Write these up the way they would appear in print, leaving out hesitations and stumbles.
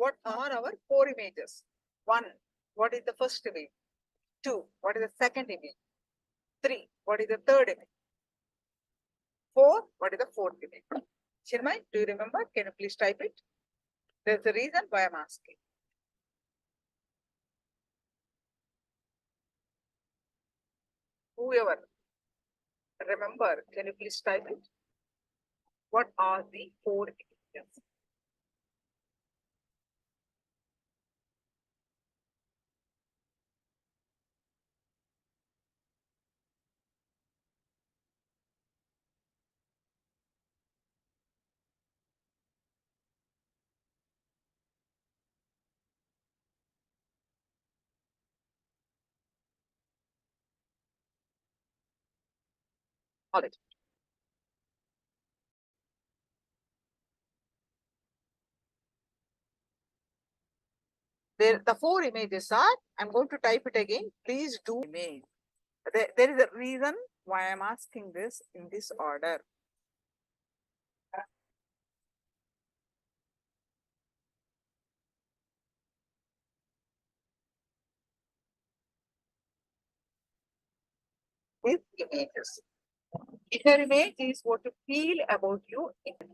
What are our four images? 1, what is the first image? 2, what is the second image? 3, what is the third image? 4, what is the fourth image? Chinmay, do you remember? Can you please type it? There's a reason why I'm asking. Whoever remember, can you please type it? What are the four images? All right. The four images are, I'm going to type it again. Please do image. There is a reason why I'm asking this in this order. These images. Inner image is what you feel about you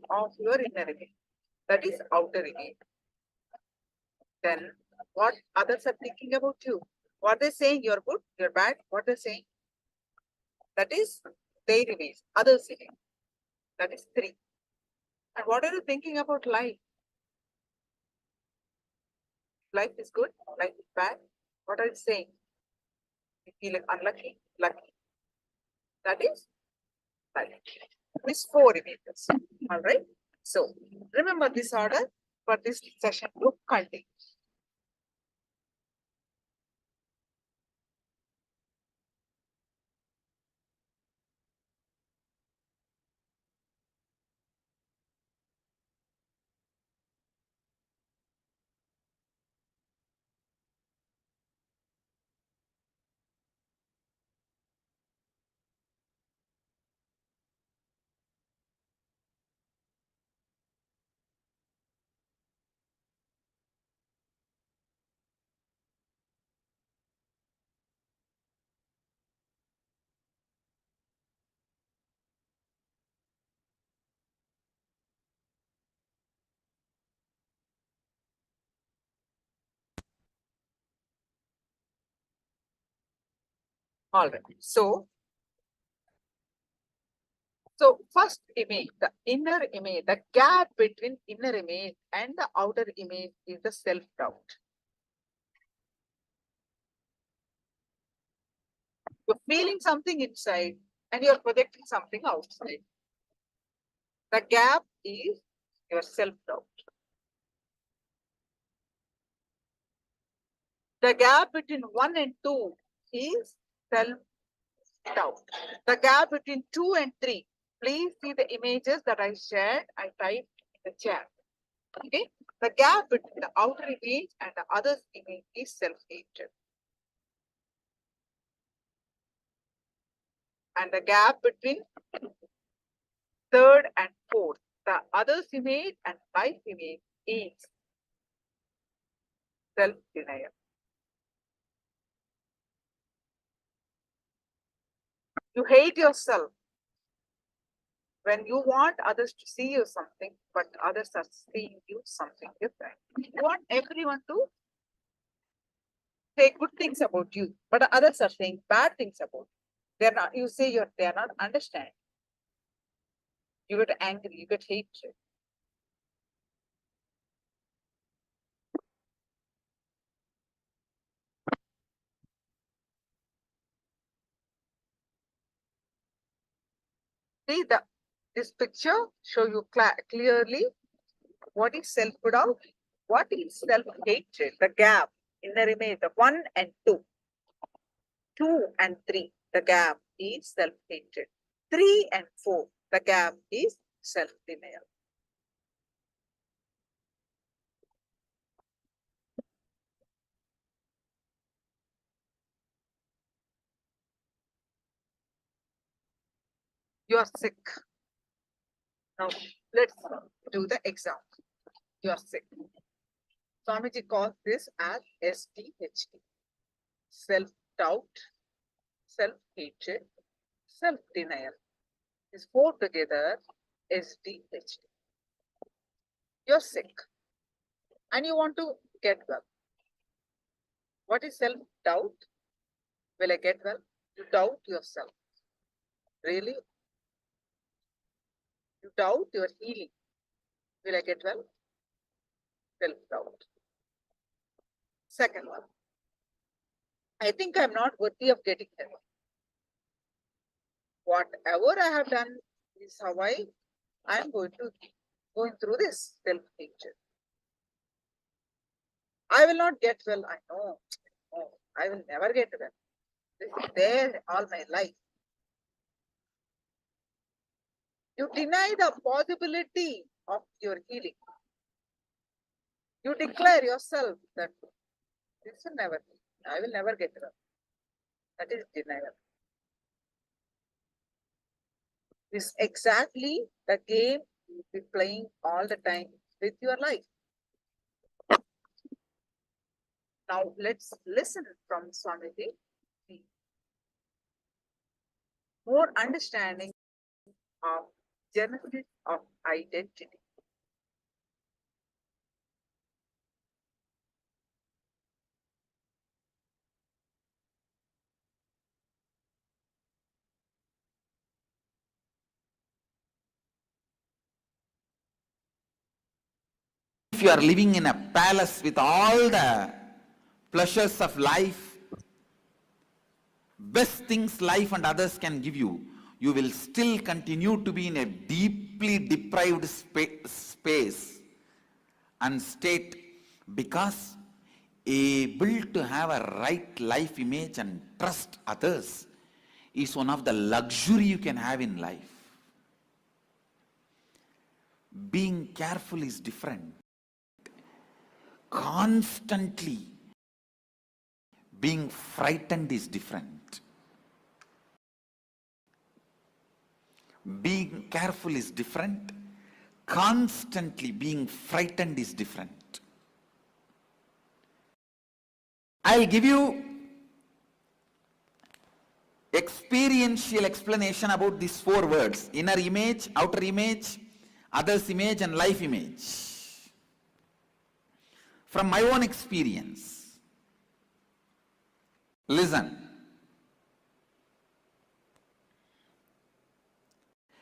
of your inner image. That is outer image. Then what others are thinking about you. What they're saying, you're good, you're bad. What they're saying, that is their image, others' image. That is 3. And what are you thinking about life? Life is good, life is bad. What are you saying? You feel like unlucky, lucky. That is life. These 4 images. All right. So remember this order for this session to continue. All right. So first image, the inner image, the gap between inner image and the outer image is the self-doubt. You're feeling something inside and you're projecting something outside. The gap is your self-doubt. The gap between 1 and 2 is self-doubt. The gap between 2 and 3, please see the images that I shared, I typed in the chat. Okay, the gap between the outer image and the other image is self-hatred. And the gap between third and fourth, the other's image and life image is self-denial. You hate yourself when you want others to see you something, but others are seeing you something different. You want everyone to say good things about you, but others are saying bad things about you. They're not, you say they're not understanding. You get angry, you get hatred. See this picture show you clearly what is self-doubt, what is self-hatred, the gap in the image, the 1 and 2. 2 and 3, the gap is self-hatred. 3 and 4, the gap is self-denial. You are sick. Now, let's do the example. You are sick. Swamiji calls this as SDHD. Self-doubt, self-hatred, self-denial. These four together, SDHD. You're sick and you want to get well. What is self-doubt? Will I get well? You doubt yourself. Really? You doubt your healing. Will I get well? Self-doubt. Second one, I think I'm not worthy of getting heaven. Whatever I have done is how I'm going through this self-hatred. I will not get well. I know. No, I will never get well. This is there all my life. You deny the possibility of your healing. You declare yourself that this will never be. I will never get well. That is denial. This is exactly the game you'll be playing all the time with your life. Now let's listen from Swamiji. More understanding of genesis of identity. If you are living in a palace with all the pleasures of life, best things life and others can give you, you will still continue to be in a deeply deprived space and state, because able to have a right life image and trust others is one of the luxury you can have in life. Being careful is different. Constantly being frightened is different. Being careful is different. Constantly being frightened is different. I'll give you experiential explanation about these four words: inner image, outer image, others image, and life image. From my own experience, listen.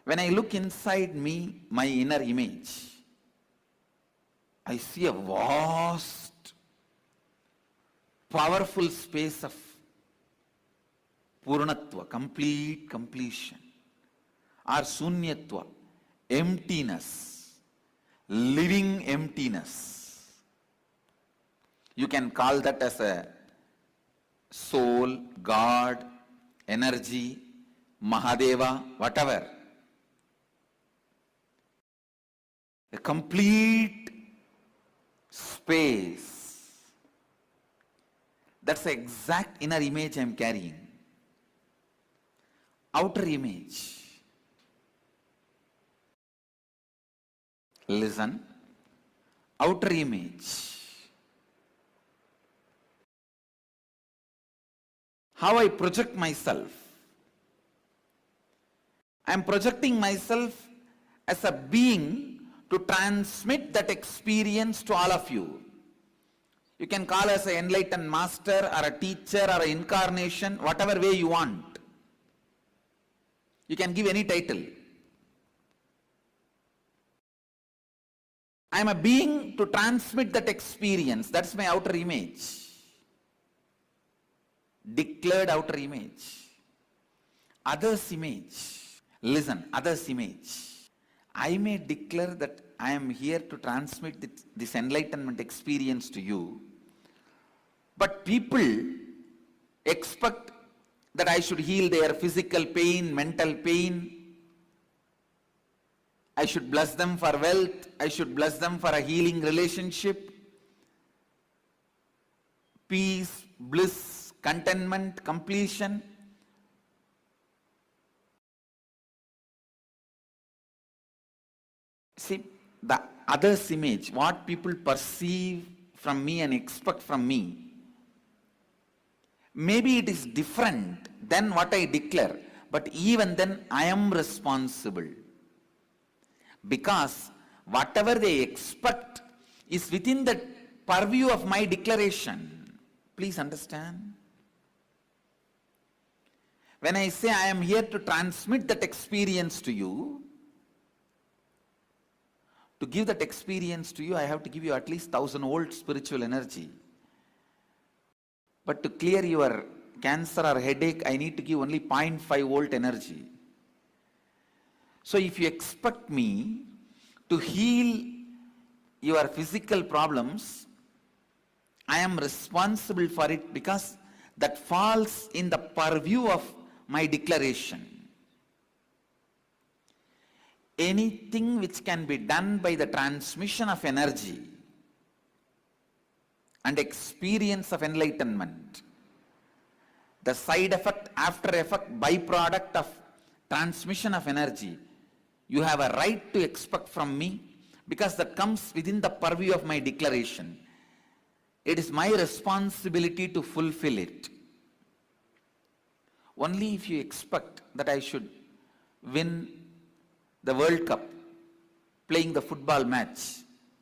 When I look inside me, my inner image, I see a vast, powerful space of Purnatva, complete completion, or Sunyatva, emptiness, living emptiness. You can call that as a soul, God, energy, Mahadeva, whatever. A complete space. That's the exact inner image I am carrying. Outer image. Listen. Outer image. How I project myself. I am projecting myself as a being to transmit that experience to all of you. You can call us an enlightened master or a teacher or an incarnation, whatever way you want. You can give any title. I am a being to transmit that experience. That's my outer image. Declared outer image. Others image. Listen, others image. I may declare that I am here to transmit this enlightenment experience to you, but people expect that I should heal their physical pain, mental pain. I should bless them for wealth. I should bless them for a healing relationship, peace, bliss, contentment, completion. See, the other's image, what people perceive from me and expect from me, maybe it is different than what I declare, but even then I am responsible. Because whatever they expect is within the purview of my declaration. Please understand. When I say I am here to transmit that experience to you, to give that experience to you, I have to give you at least 1000-volt spiritual energy. But to clear your cancer or headache, I need to give only 0.5-volt energy. So if you expect me to heal your physical problems, I am responsible for it because that falls in the purview of my declaration. Anything which can be done by the transmission of energy and experience of enlightenment, the side effect, after effect, byproduct of transmission of energy, you have a right to expect from me because that comes within the purview of my declaration. It is my responsibility to fulfill it. Only if you expect that I should win the World Cup, playing the football match,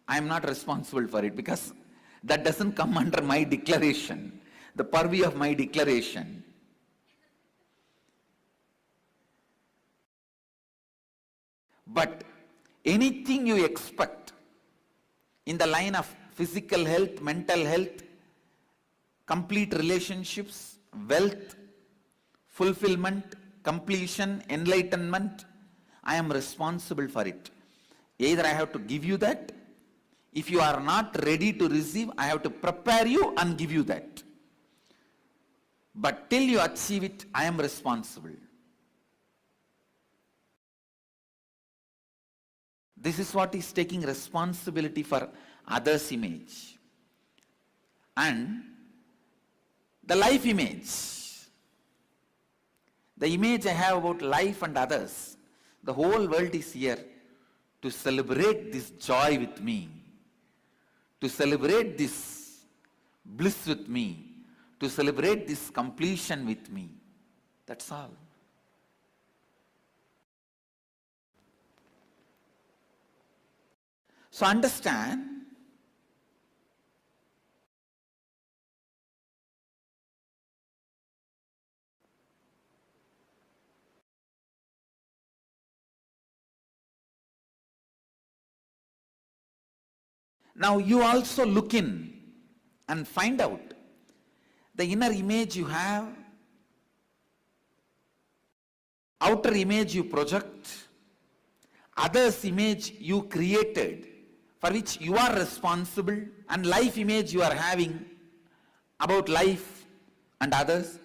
I am not responsible for it because that doesn't come under my declaration, the purview of my declaration. But anything you expect in the line of physical health, mental health, complete relationships, wealth, fulfillment, completion, enlightenment, I am responsible for it. Either I have to give you that. If you are not ready to receive, I have to prepare you and give you that. But till you achieve it, I am responsible. This is what is taking responsibility for others' image. And the life image, the image I have about life and others, the whole world is here to celebrate this joy with me, to celebrate this bliss with me, to celebrate this completion with me. That's all. So understand, now you also look in and find out the inner image you have, outer image you project, others' image you created, for which you are responsible, and life image you are having about life and others.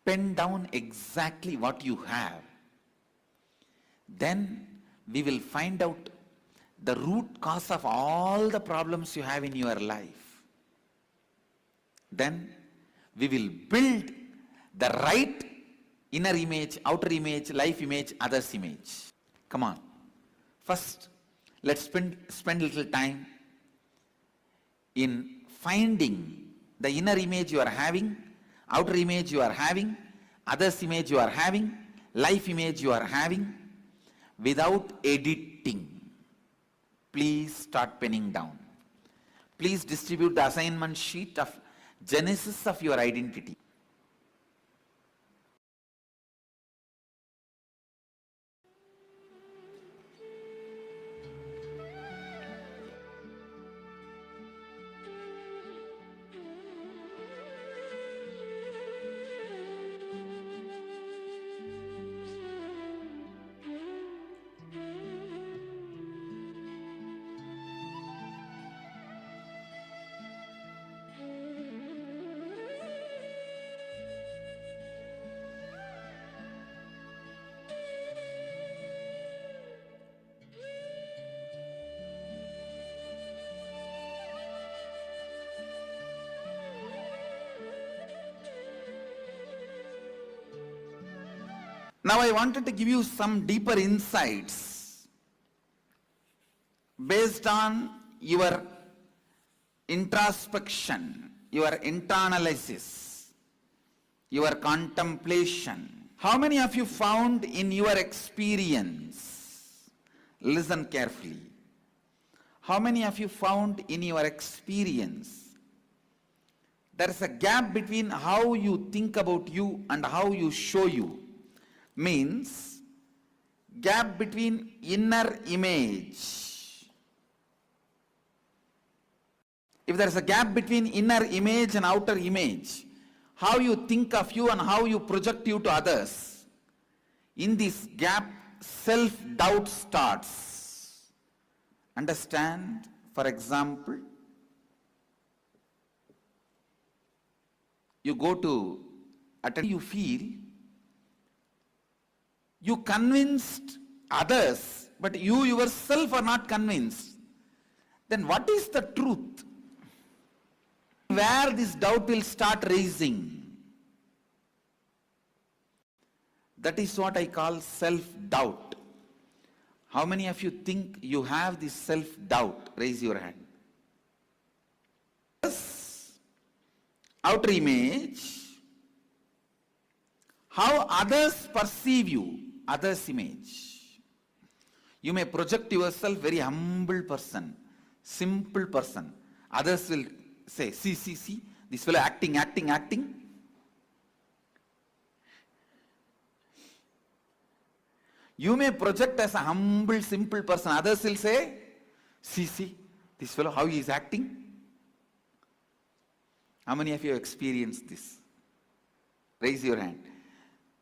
Pen down exactly what you have. Then we will find out the root cause of all the problems you have in your life. Then we will build the right inner image, outer image, life image, others' image. Come on. First, let's spend a little time in finding the inner image you are having, outer image you are having, others' image you are having, life image you are having, without editing. Please start penning down. Please distribute the assignment sheet of genesis of your identity. Now I wanted to give you some deeper insights based on your introspection, your internalysis, your contemplation. How many of you found in your experience, listen carefully, how many of you found in your experience there is a gap between how you think about you and how you show you? Means gap between inner image. If there is a gap between inner image and outer image, how you think of you and how you project you to others, in this gap self-doubt starts. Understand? For example, you go to attend, you feel you convinced others, but you yourself are not convinced. Then what is the truth? Where this doubt will start raising. That is what I call self-doubt. How many of you think you have this self-doubt? Raise your hand. Outer image, how others perceive you, others' image. You may project yourself very humble person, simple person. Others will say, see, this fellow acting. You may project as a humble, simple person. Others will say, see, this fellow, how he is acting. How many of you have experienced this? Raise your hand.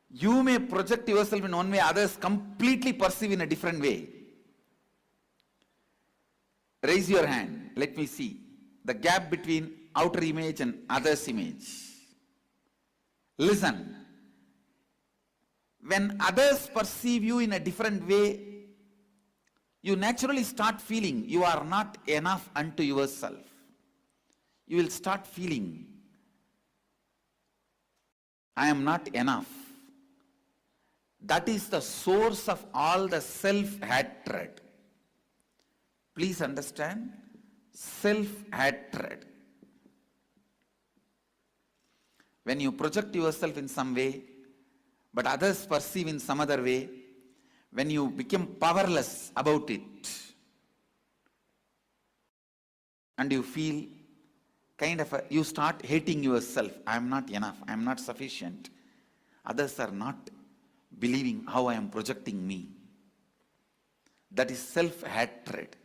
You may project yourself in one way, others completely perceive in a different way. Raise your hand. Let me see the gap between outer image and others' image. Listen. When others perceive you in a different way, you naturally start feeling you are not enough unto yourself. You will start feeling, I am not enough. That is the source of all the self-hatred. Please understand, self-hatred. When you project yourself in some way, but others perceive in some other way, when you become powerless about it, and you feel you start hating yourself. I am not enough. I am not sufficient. Others are not believing how I am projecting me. That is self-hatred.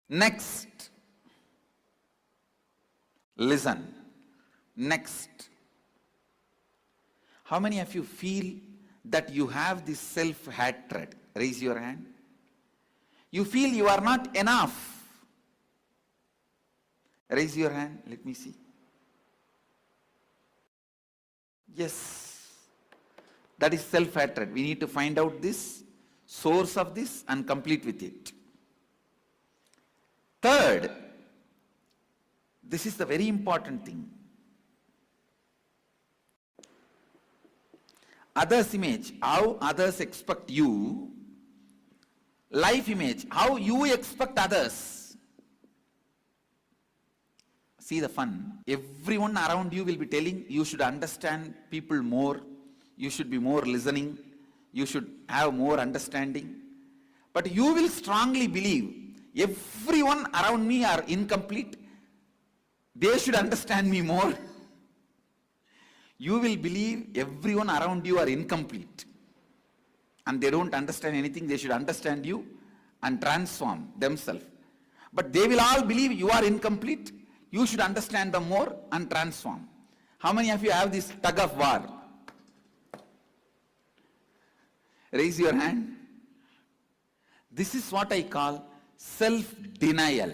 Next. Listen. Next. How many of you feel that you have this self-hatred? Raise your hand. You feel you are not enough. Raise your hand, let me see. Yes, that is self-hatred. We need to find out this, source of this, and complete with it. Third, this is the very important thing. Others' image, how others expect you. Life image, how you expect others. See the fun. Everyone around you will be telling you should understand people more, you should be more listening, you should have more understanding. But you will strongly believe everyone around me are incomplete, they should understand me more. You will believe everyone around you are incomplete and they don't understand anything, they should understand you and transform themselves. But they will all believe you are incomplete, you should understand them more and transform. How many of you have this tug of war? Raise your hand. This is what I call self-denial.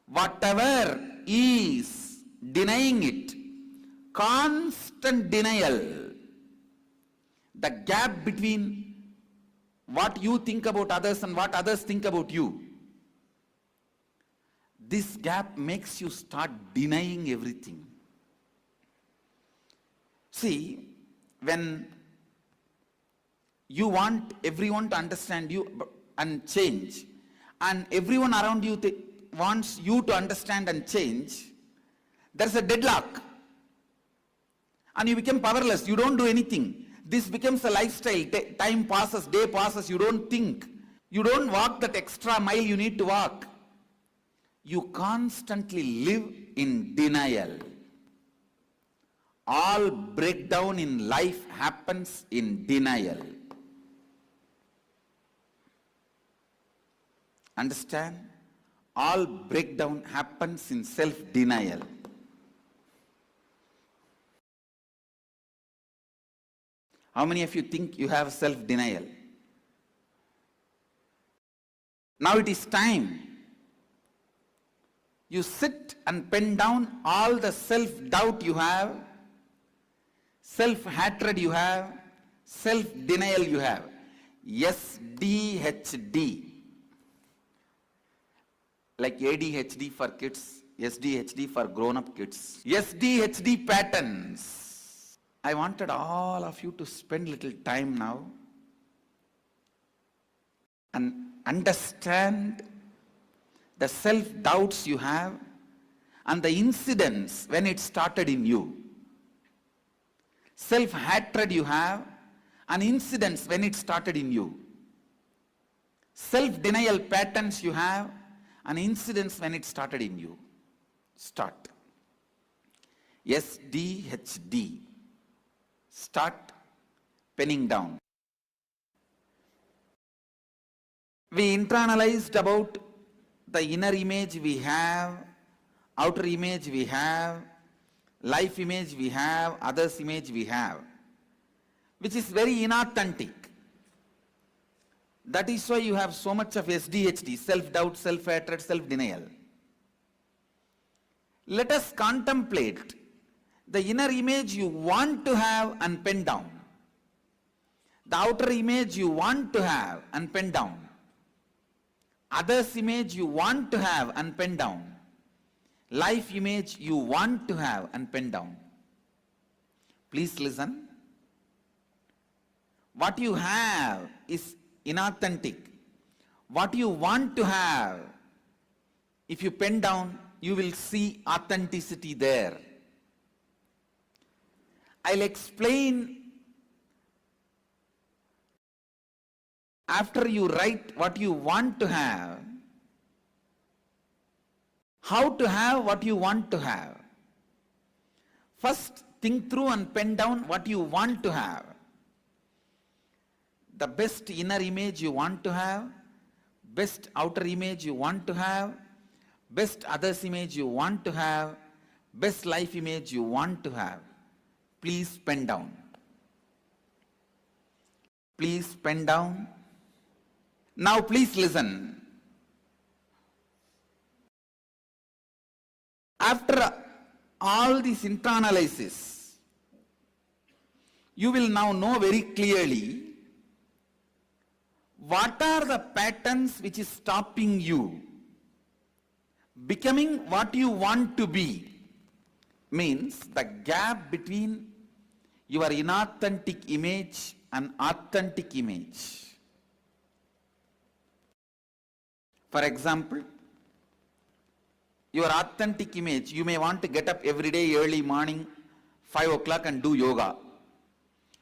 Whatever is denying it, constant denial, the gap between what you think about others and what others think about you, this gap makes you start denying everything. See, when you want everyone to understand you and change, and everyone around you wants you to understand and change, there's a deadlock. And you become powerless. You don't do anything. This becomes a lifestyle. Time passes, day passes, you don't think. You don't walk that extra mile you need to walk. You constantly live in denial. All breakdown in life happens in denial. Understand? All breakdown happens in self-denial. How many of you think you have self-denial? Now it is time. You sit and pen down all the self-doubt you have, self-hatred you have, self-denial you have. SDHD. Like ADHD for kids, SDHD for grown-up kids. SDHD patterns. I wanted all of you to spend little time now and understand the self-doubts you have and the incidents when it started in you. Self-hatred you have and incidents when it started in you. Self-denial patterns you have and incidents when it started in you. Start. SDHD. Start penning down. We internalized about the inner image we have, outer image we have, life image we have, others image we have, which is very inauthentic. That is why you have so much of SDHD, self-doubt, self-hatred, self-denial. Let us contemplate the inner image you want to have and pen down. The outer image you want to have and pen down. Others image you want to have and pen down. Life image you want to have and pen down. Please listen. What you have is inauthentic. What you want to have, if you pen down, you will see authenticity there. I'll explain after you write what you want to have, how to have what you want to have. First, think through and pen down what you want to have. The best inner image you want to have, best outer image you want to have, best others image you want to have, best life image you want to have. Please pen down. Please pen down. Now please listen. After all this internalysis, you will now know very clearly what are the patterns which is stopping you becoming what you want to be. Means the gap between your inauthentic image and authentic image. For example, your authentic image, you may want to get up every day early morning, 5 o'clock and do yoga.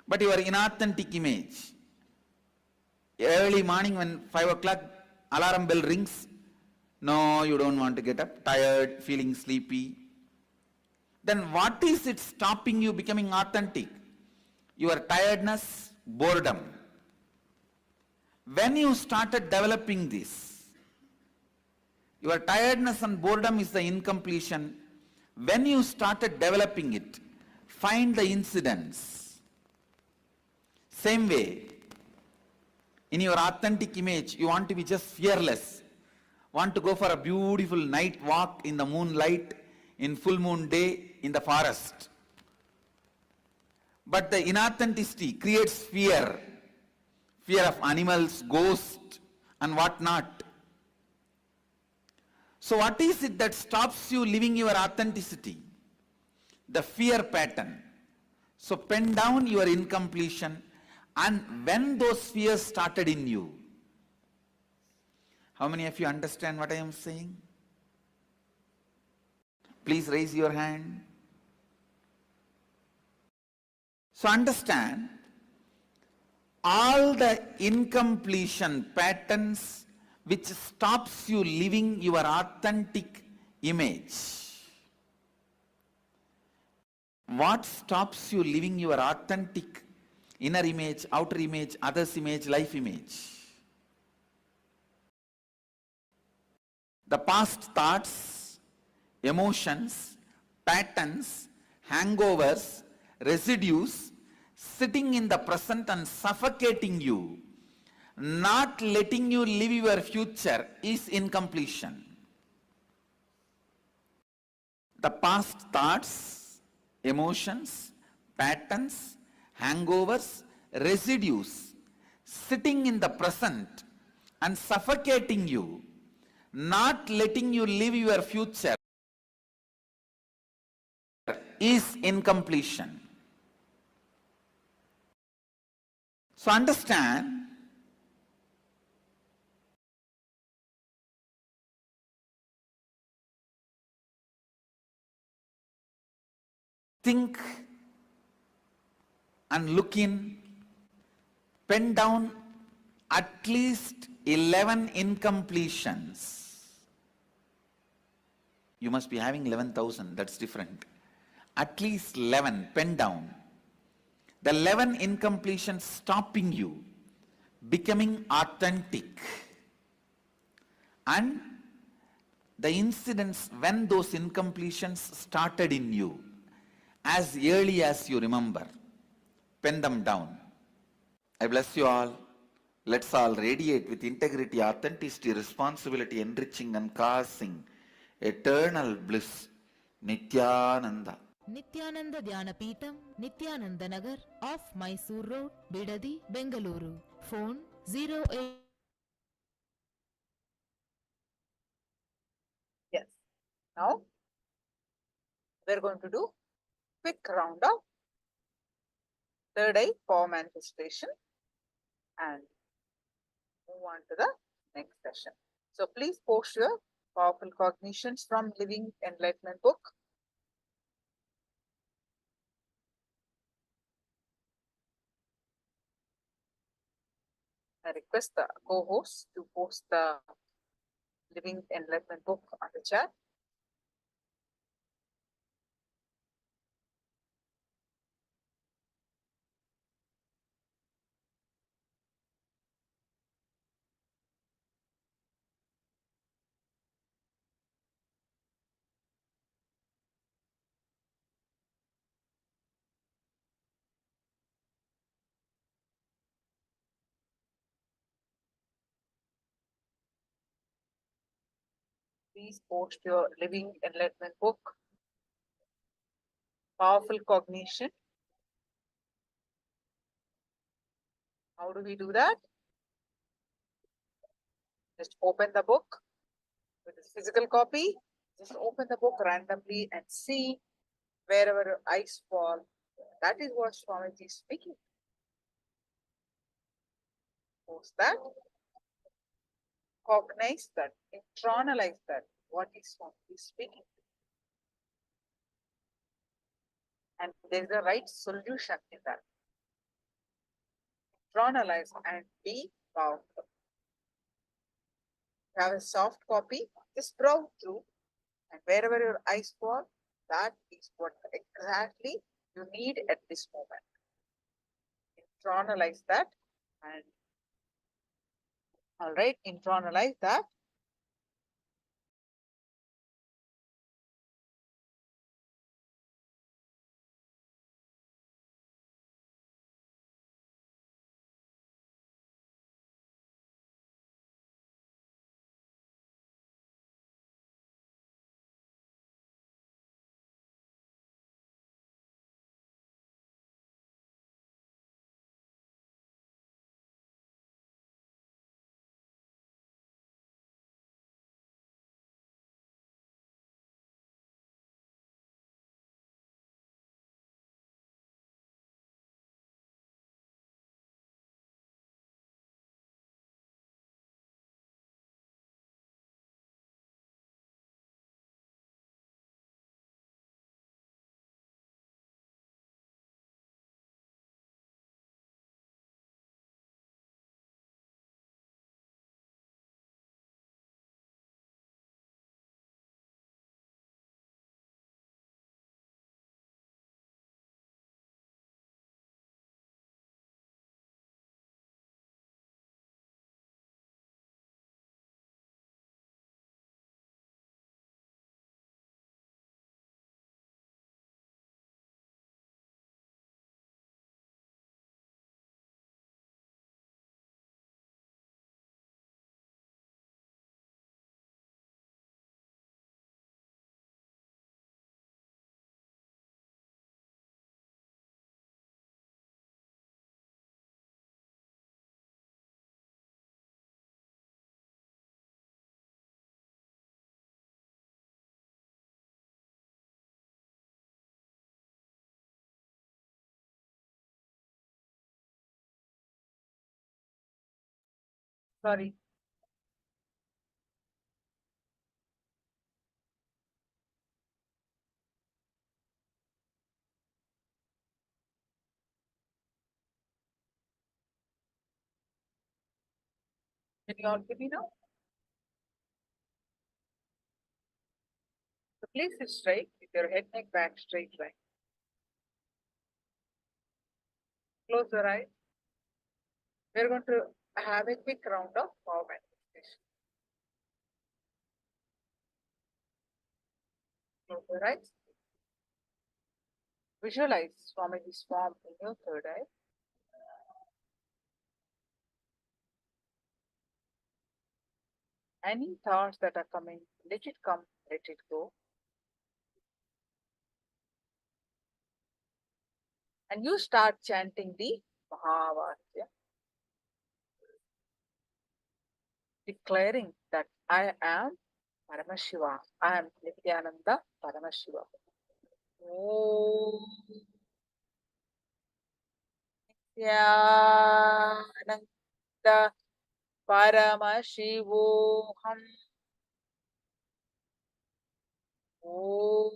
But your inauthentic image, early morning when 5 o'clock alarm bell rings, no, you don't want to get up, tired, feeling sleepy. Then what is it stopping you becoming authentic? Your tiredness, boredom. When you started developing this, your tiredness and boredom is the incompletion. When you started developing it, find the incidents. Same way, in your authentic image, you want to be just fearless. Want to go for a beautiful night walk in the moonlight, in full moon day, in the forest. But the inauthenticity creates fear. Fear of animals, ghosts, and whatnot. So what is it that stops you living your authenticity? The fear pattern. So pen down your incompletion, and when those fears started in you, How many of you understand what I am saying? Please raise your hand. So understand, all the incompletion patterns which stops you living your authentic image. What stops you living your authentic inner image, outer image, others image, life image? The past thoughts, emotions, patterns, hangovers, residues sitting in the present and suffocating you, not letting you live your future, is incompletion. The past thoughts, emotions, patterns, hangovers, residues sitting in the present and suffocating you, not letting you live your future, is incompletion. So understand, think and look in, pen down at least 11 incompletions. You must be having 11,000, that's different. At least 11, pen down. The 11 incompletions stopping you becoming authentic. And the incidents when those incompletions started in you, as early as you remember, pen them down. I bless you all. Let's all radiate with integrity, authenticity, responsibility, enriching and causing eternal bliss. Nithyananda. Nithyananda Dhyanapitham, Nithyananda Nagar, off Mysore Road, Bidadi, Bengaluru. Phone 08. Yes. Now, we're going to do quick round of third eye power manifestation and move on to the next session. So please post your powerful cognitions from Living Enlightenment book. I request the co-host to post the Living Enlightenment book on the chat. Please post your Living Enlightenment book, Powerful Cognition. How do we do that? Just open the book with its physical copy. Just open the book randomly and see wherever your eyes fall. That is what Swamiji is speaking. Post that. Cognize that. Internalize that. What is Swamiji speaking? And there is a right solution in that. Internalize and be powerful. Have a soft copy, just browse through, and wherever your eyes fall, that is what exactly you need at this moment. Internalize that, and all right, internalize that. Sorry. Can you all hear me now? So please sit straight with your head, neck, back, straight line. Close your eyes. We're going to have a quick round of power manifestation. Close your eyes. Visualize Swamiji's form in your third eye. Any thoughts that are coming, let it come, let it go. And you start chanting the Mahavakya, declaring that I am Paramashiva. I am Nithyananda Paramashiva. Om Nithyananda Paramashivoham. Om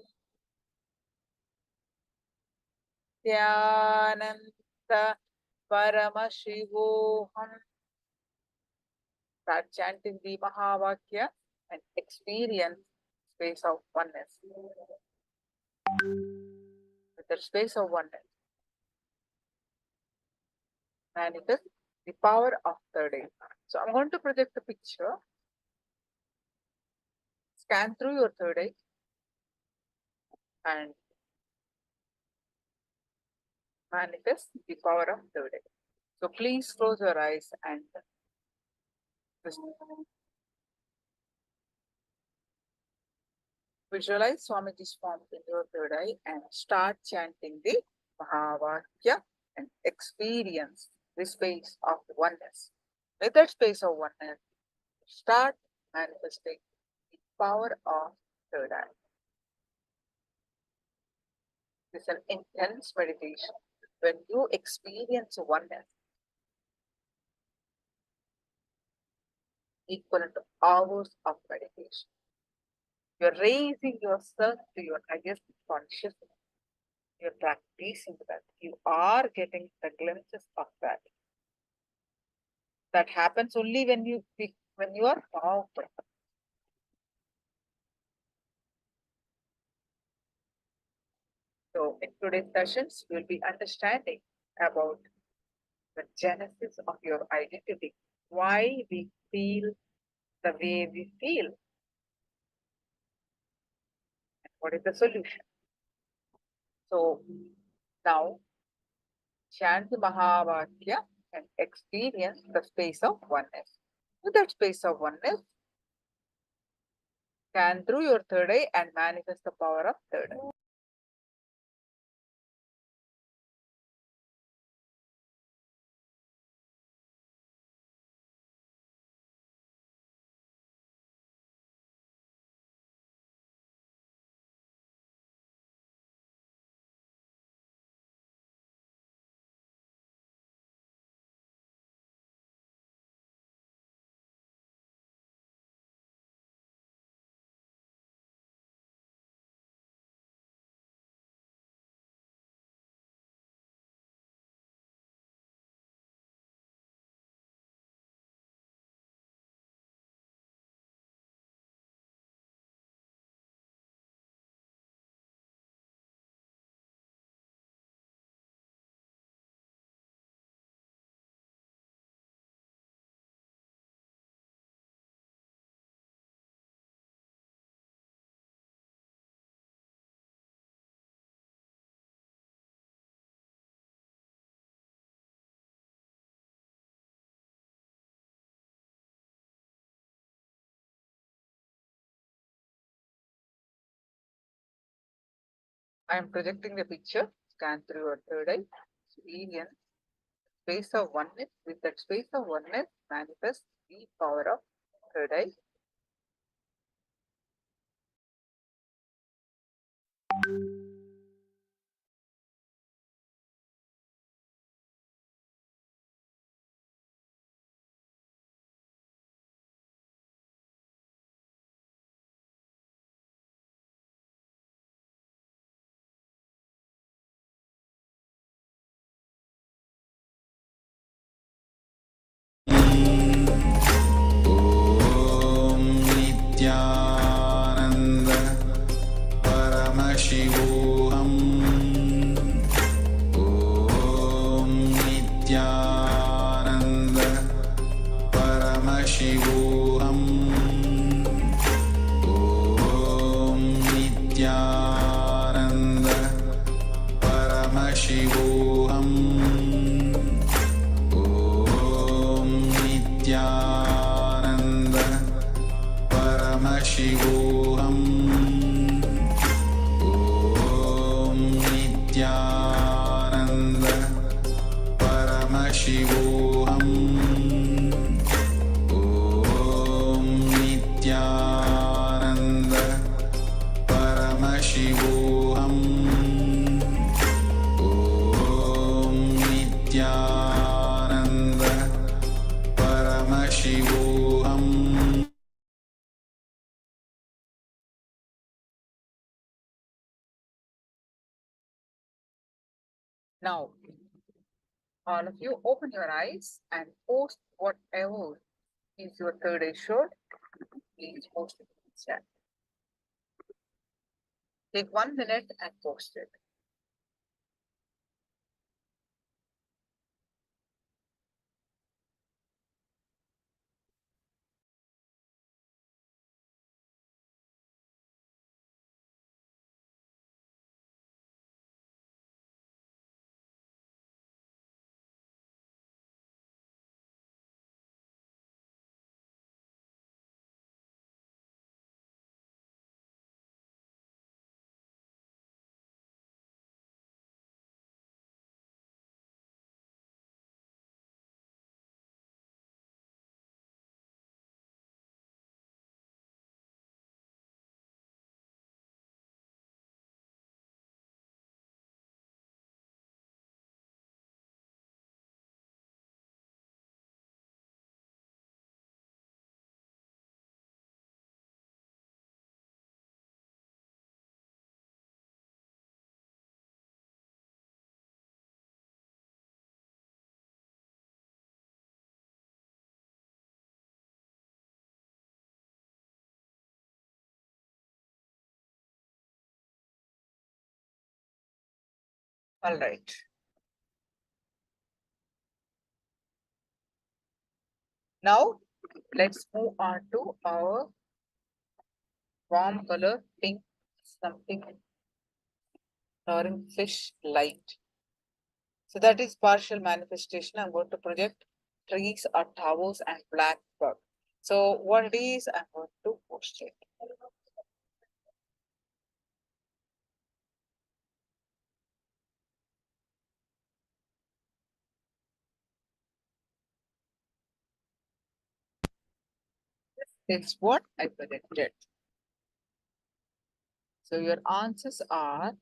Nithyananda Paramashivoham. Start chanting the Mahavakya and experience space of oneness. With the space of oneness, manifest the power of third eye. So I'm going to project the picture. Scan through your third eye and manifest the power of third eye. So please close your eyes and visualize Swamiji's form in your third eye and start chanting the Mahavakya and experience the space of oneness. With that space of oneness, start manifesting the power of third eye. It's an intense meditation. When you experience oneness, equivalent to hours of meditation, you're raising yourself to your highest consciousness. You're practicing that. You are getting the glimpses of that. That happens only when you are powerful. So in today's sessions, we'll be understanding about the genesis of your identity, why we feel the way we feel, and what is the solution. So now chant the Mahavakya and experience the space of oneness. With that space of oneness, scan through your third eye and manifest the power of third eye. I am projecting the picture, scan through your third eye, experience space of oneness. With that space of oneness, manifest the power of third eye. Paramashivoham Om Nithyananda Paramashivoham Om Nithyananda Paramashivoham Om Nithyananda Paramashivoham Om Nithyananda Paramashivoham Om Nithyananda Paramashivoham. Now, all of you open your eyes and post whatever is your third eye showed. Please post it in the chat. Take 1 minute and post it. All right. Now, let's move on to our warm color pink, something fish light. So that is partial manifestation. I'm going to project trees or towers and black bug. So what it is, I'm going to post it. This is what I projected. So your answers are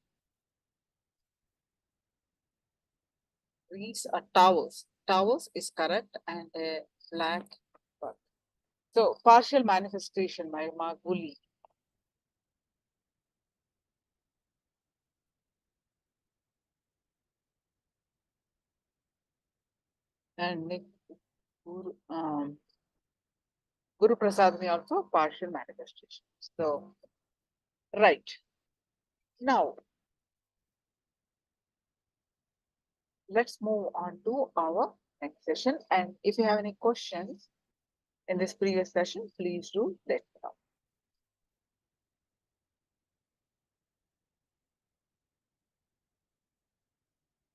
trees or towers. Towers is correct and a black bug. So partial manifestation by Maguli. And Nick Guru Prasad may also partial manifestation. So, right. Now, let's move on to our next session. And if you have any questions in this previous session, please do let me know.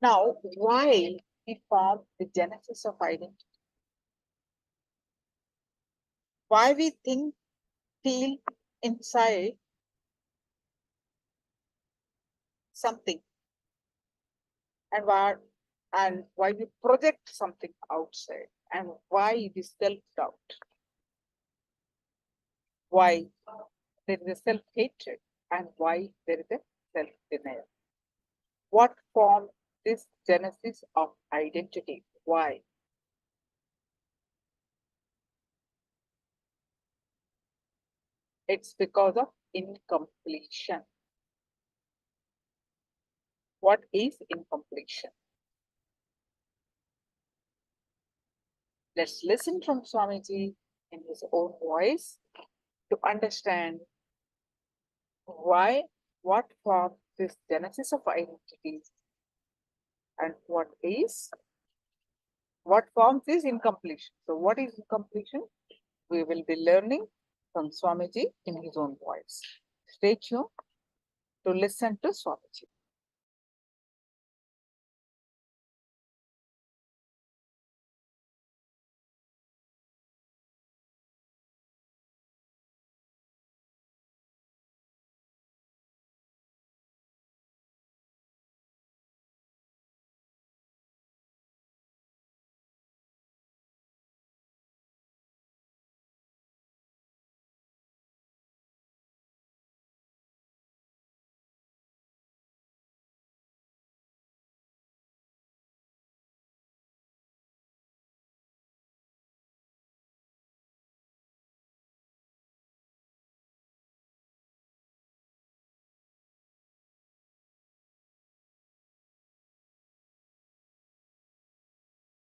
Now, why we form the genesis of identity? Why we think, feel inside something, and why we project something outside, and why it is self-doubt, why there is a self-hatred, and why there is a self-denial. What formed this genesis of identity? Why? It's because of incompletion. What is incompletion? Let's listen from Swamiji in his own voice to understand why, what formed this genesis of identity, and what forms this incompletion. So what is incompletion? we will be learning from Swamiji in his own voice. Stay tuned to listen to Swamiji.